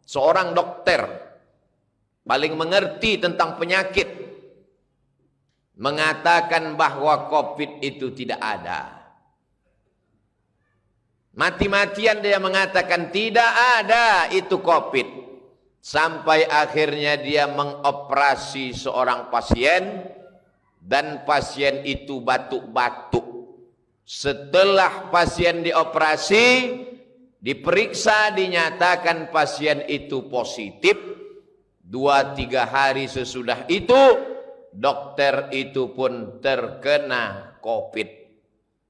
seorang dokter paling mengerti tentang penyakit, mengatakan bahwa COVID itu tidak ada. Mati-matian dia mengatakan tidak ada itu COVID. Sampai akhirnya dia mengoperasi seorang pasien dan pasien itu batuk-batuk. Setelah pasien dioperasi, diperiksa, dinyatakan pasien itu positif. 2-3 hari sesudah itu, dokter itu pun terkena COVID.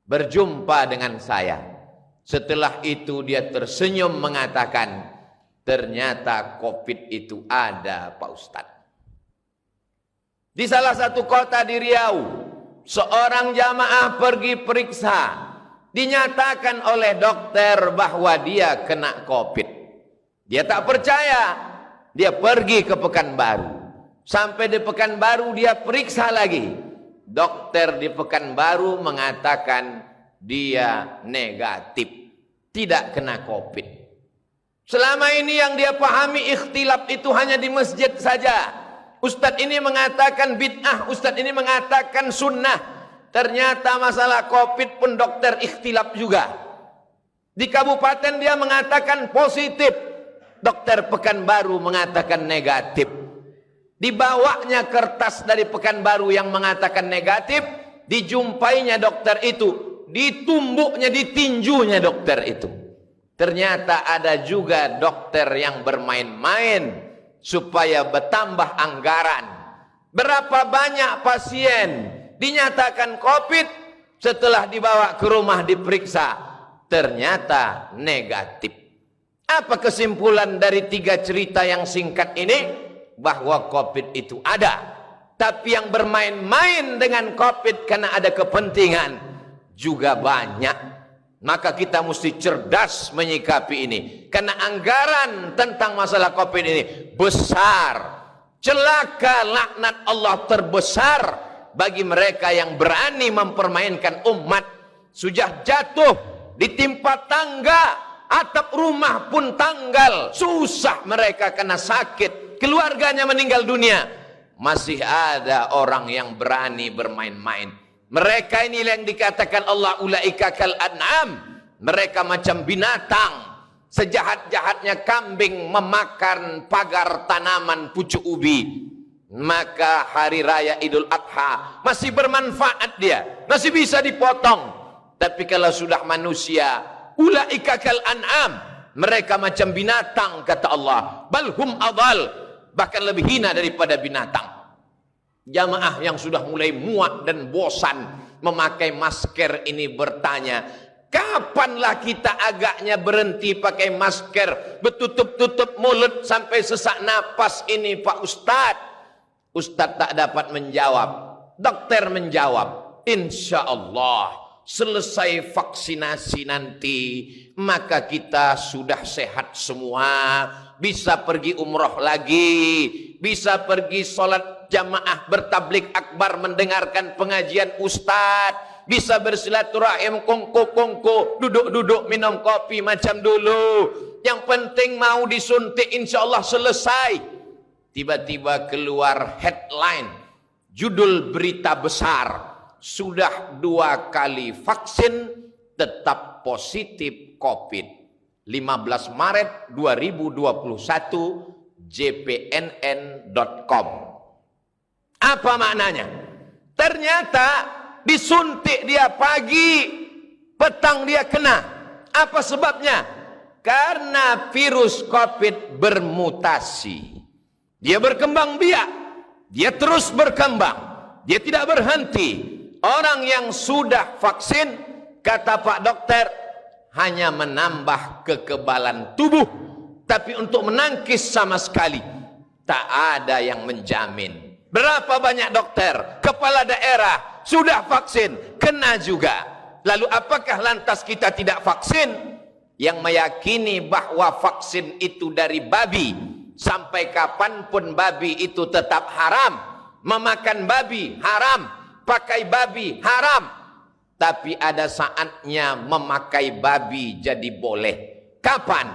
Berjumpa dengan saya. Setelah itu dia tersenyum mengatakan, ternyata COVID itu ada, Pak Ustadz. Di salah satu kota di Riau, seorang jamaah pergi periksa. Dinyatakan oleh dokter bahwa dia kena COVID. Dia tak percaya. Dia pergi ke Pekanbaru. Sampai di Pekanbaru dia periksa lagi. Dokter di Pekanbaru mengatakan dia negatif. Tidak kena COVID. Selama ini yang dia pahami ikhtilaf itu hanya di masjid saja. Ustadz ini mengatakan bid'ah, ustadz ini mengatakan sunnah. Ternyata masalah COVID pun dokter ikhtilaf juga. Di kabupaten dia mengatakan positif. Dokter Pekanbaru mengatakan negatif. Dibawanya kertas dari Pekanbaru yang mengatakan negatif. Dijumpainya dokter itu. Ditumbuknya, ditinjunya dokter itu. Ternyata ada juga dokter yang bermain-main supaya bertambah anggaran. Berapa banyak pasien dinyatakan COVID, setelah dibawa ke rumah diperiksa, ternyata negatif. Apa kesimpulan dari 3 cerita yang singkat ini? Bahwa COVID itu ada. Tapi yang bermain-main dengan COVID karena ada kepentingan juga banyak. Maka kita mesti cerdas menyikapi ini. Karena anggaran tentang masalah COVID ini besar. Celaka, laknat Allah terbesar bagi mereka yang berani mempermainkan umat. Sudah jatuh, ditimpa tangga, atap rumah pun tanggal. Susah mereka kena sakit, keluarganya meninggal dunia. Masih ada orang yang berani bermain-main. Mereka ini yang dikatakan Allah ulaika kal an'am. Mereka macam binatang. Sejahat-jahatnya kambing memakan pagar tanaman pucuk ubi. Maka hari raya Idul Adha masih bermanfaat dia, masih bisa dipotong. Tapi kalau sudah manusia, ulaika kal an'am, mereka macam binatang kata Allah. Balhum adal, bahkan lebih hina daripada binatang. Jamaah yang sudah mulai muak dan bosan memakai masker ini bertanya, kapanlah kita agaknya berhenti pakai masker, bertutup-tutup mulut sampai sesak napas ini Pak Ustadz? Ustadz tak dapat menjawab. Dokter menjawab, insya Allah selesai vaksinasi nanti, maka kita sudah sehat semua, bisa pergi umroh lagi, bisa pergi sholat jamaah bertablik akbar mendengarkan pengajian ustadz, bisa bersilaturahim kongko-kongko, duduk-duduk minum kopi macam dulu. Yang penting mau disuntik insya Allah selesai. Tiba-tiba keluar headline, judul berita besar, sudah 2 kali vaksin tetap positif COVID. 15 Maret 2021 jpnn.com. Apa maknanya? Ternyata disuntik dia pagi, petang dia kena. Apa sebabnya? Karena virus COVID bermutasi. Dia berkembang biak, dia terus berkembang, dia tidak berhenti. Orang yang sudah vaksin, kata Pak Dokter, hanya menambah kekebalan tubuh, tapi untuk menangkis sama sekali tak ada yang menjamin. Berapa banyak dokter, kepala daerah sudah vaksin, kena juga. Lalu apakah lantas kita tidak vaksin? Yang meyakini bahwa vaksin itu dari babi, sampai kapanpun babi itu tetap haram. Memakan babi haram, pakai babi haram. Tapi ada saatnya memakai babi jadi boleh. Kapan?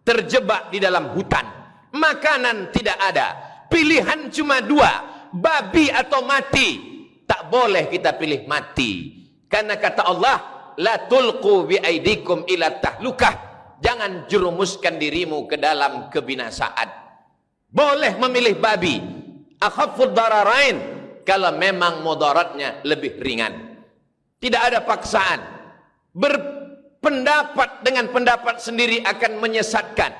Terjebak di dalam hutan. Makanan tidak ada. Pilihan cuma dua, babi atau mati. Tak boleh kita pilih mati. Karena kata Allah, la tulqu bi aidikum ila tahlukah. Jangan jerumuskan dirimu ke dalam kebinasaan. Boleh memilih babi. Akhaffud dararain, kalau memang mudaratnya lebih ringan. Tidak ada paksaan. Berpendapat dengan pendapat sendiri akan menyesatkan.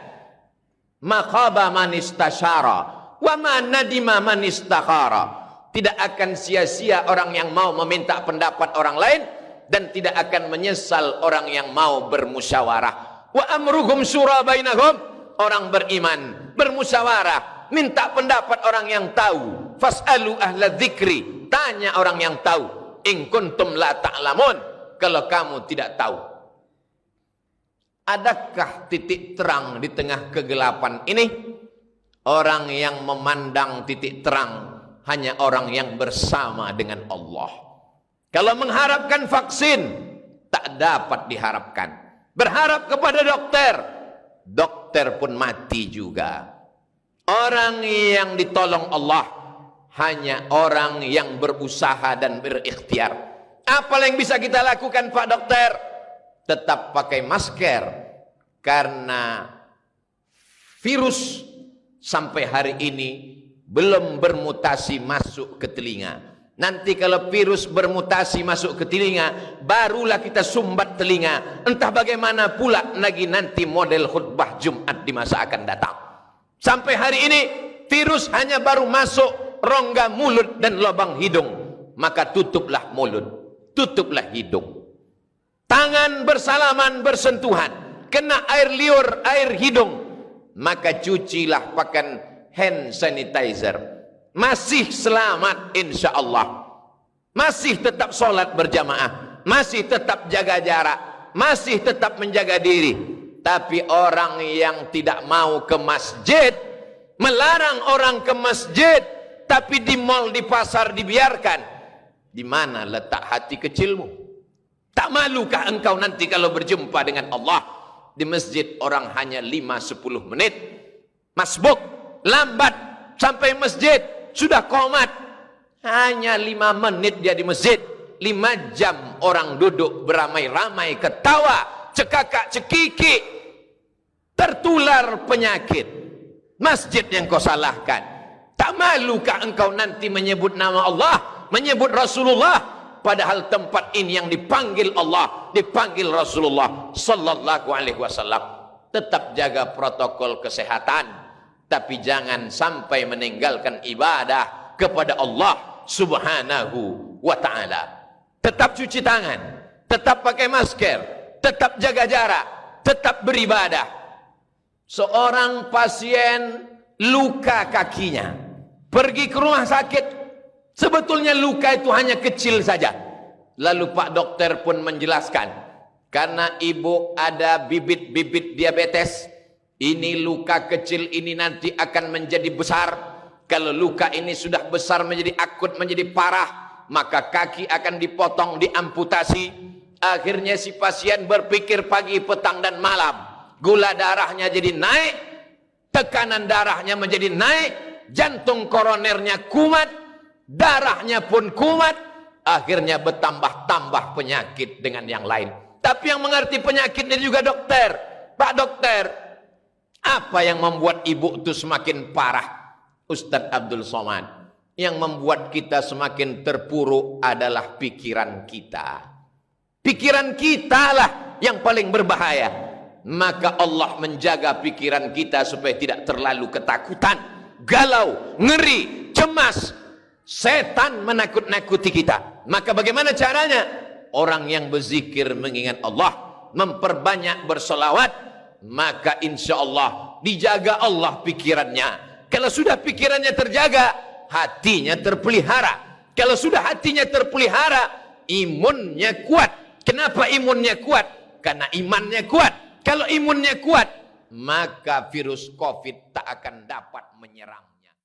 Maqaba man istasyara wa ma nadima man istakhara. Tidak akan sia-sia orang yang mau meminta pendapat orang lain, dan tidak akan menyesal orang yang mau bermusyawarah. Wa amruhum syura bainahum. Orang beriman bermusyawarah, minta pendapat orang yang tahu. Fas'alu ahla dzikri, tanya orang yang tahu. In kuntum la ta'lamun, kalau kamu tidak tahu. Adakah titik terang di tengah kegelapan ini? Orang yang memandang titik terang hanya orang yang bersama dengan Allah. Kalau mengharapkan vaksin, tak dapat diharapkan. Berharap kepada dokter, dokter pun mati juga. Orang yang ditolong Allah hanya orang yang berusaha dan berikhtiar. Apa yang bisa kita lakukan, Pak Dokter? Tetap pakai masker, karena virus sampai hari ini belum bermutasi masuk ke telinga. Nanti kalau virus bermutasi masuk ke telinga, barulah kita sumbat telinga. Entah bagaimana pula lagi nanti model khutbah Jumat di masa akan datang. Sampai hari ini virus hanya baru masuk rongga mulut dan lubang hidung. Maka tutuplah mulut, tutuplah hidung. Tangan bersalaman bersentuhan, kena air liur, air hidung, maka cucilah pakai hand sanitizer. Masih selamat insya Allah. Masih tetap sholat berjamaah, masih tetap jaga jarak, masih tetap menjaga diri. Tapi orang yang tidak mau ke masjid, melarang orang ke masjid, tapi di mal, di pasar dibiarkan. Di mana letak hati kecilmu? Tak malukah engkau nanti kalau berjumpa dengan Allah? Di masjid orang hanya 5-10 menit. Masbuk, lambat sampai masjid, sudah qomat. Hanya 5 menit dia di masjid. 5 jam orang duduk beramai-ramai, ketawa, cekakak cekiki, tertular penyakit. Masjid yang kau salahkan. Tak malukah engkau nanti menyebut nama Allah, menyebut Rasulullah, padahal tempat ini yang dipanggil Allah, dipanggil Rasulullah sallallahu alaihi wasallam. Tetap jaga protokol kesehatan, tapi jangan sampai meninggalkan ibadah kepada Allah subhanahu wa ta'ala. Tetap cuci tangan, tetap pakai masker, tetap jaga jarak, tetap beribadah. Seorang pasien luka kakinya, pergi ke rumah sakit. Sebetulnya luka itu hanya kecil saja. Lalu Pak Dokter pun menjelaskan, karena ibu ada bibit-bibit diabetes, ini luka kecil ini nanti akan menjadi besar. Kalau luka ini sudah besar menjadi akut, menjadi parah, maka kaki akan dipotong, diamputasi. Akhirnya si pasien berpikir pagi, petang dan malam. Gula darahnya jadi naik, tekanan darahnya menjadi naik, jantung koronernya kumat, darahnya pun kumat. Akhirnya bertambah-tambah penyakit dengan yang lain. Tapi yang mengerti penyakit ini juga dokter. Pak Dokter, apa yang membuat ibu itu semakin parah? Ustadz Abdul Somad, yang membuat kita semakin terpuruk adalah pikiran kita. Pikiran kita lah yang paling berbahaya. Maka Allah menjaga pikiran kita supaya tidak terlalu ketakutan, galau, ngeri, cemas. Setan menakut-nakuti kita. Maka bagaimana caranya? Orang yang berzikir mengingat Allah, memperbanyak bersolawat, maka insya Allah dijaga Allah pikirannya. Kalau sudah pikirannya terjaga, hatinya terpelihara. Kalau sudah hatinya terpelihara, imunnya kuat. Kenapa imunnya kuat? Karena imannya kuat. Kalau imunnya kuat, maka virus COVID tak akan dapat menyerang.